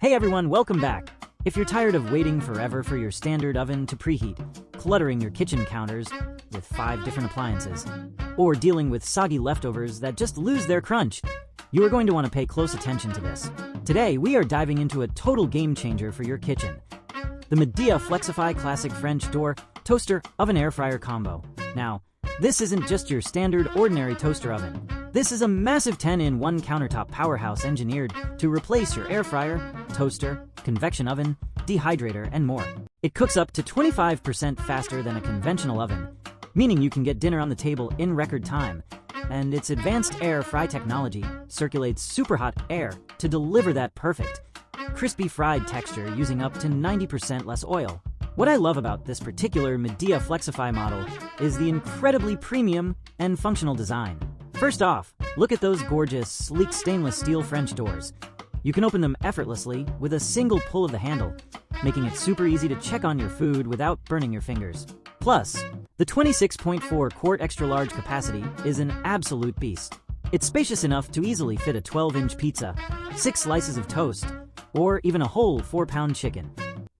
Hey everyone, welcome back. If you're tired of waiting forever for your standard oven to preheat, cluttering your kitchen counters with 5 different appliances, or dealing with soggy leftovers that just lose their crunch, you are going to want to pay close attention to this. Today, we are diving into a total game changer for your kitchen. The Midea Flexify Classic French Door Toaster Oven Air Fryer Combo. Now, this isn't just your standard ordinary toaster oven. This is a massive 10-in-1 countertop powerhouse engineered to replace your air fryer, toaster, convection oven, dehydrator, and more. It cooks up to 25% faster than a conventional oven, meaning you can get dinner on the table in record time. And its advanced air fry technology circulates super hot air to deliver that perfect, crispy fried texture using up to 90% less oil. What I love about this particular Midea Flexify model is the incredibly premium and functional design. First off, look at those gorgeous, sleek stainless steel French doors. You can open them effortlessly with a single pull of the handle, making it super easy to check on your food without burning your fingers. Plus, the 26.4 quart extra large capacity is an absolute beast. It's spacious enough to easily fit a 12-inch pizza, 6 slices of toast, or even a whole 4-pound chicken,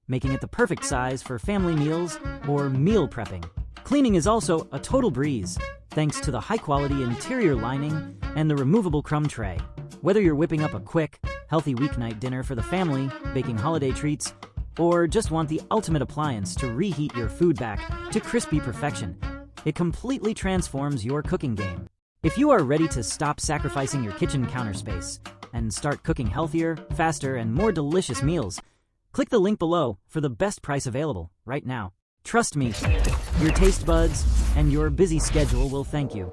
making it the perfect size for family meals or meal prepping. Cleaning is also a total breeze, thanks to the high-quality interior lining and the removable crumb tray. Whether you're whipping up a quick, healthy weeknight dinner for the family, baking holiday treats, or just want the ultimate appliance to reheat your food back to crispy perfection, it completely transforms your cooking game. If you are ready to stop sacrificing your kitchen counter space and start cooking healthier, faster, and more delicious meals, click the link below for the best price available right now. Trust me, your taste buds and your busy schedule will thank you.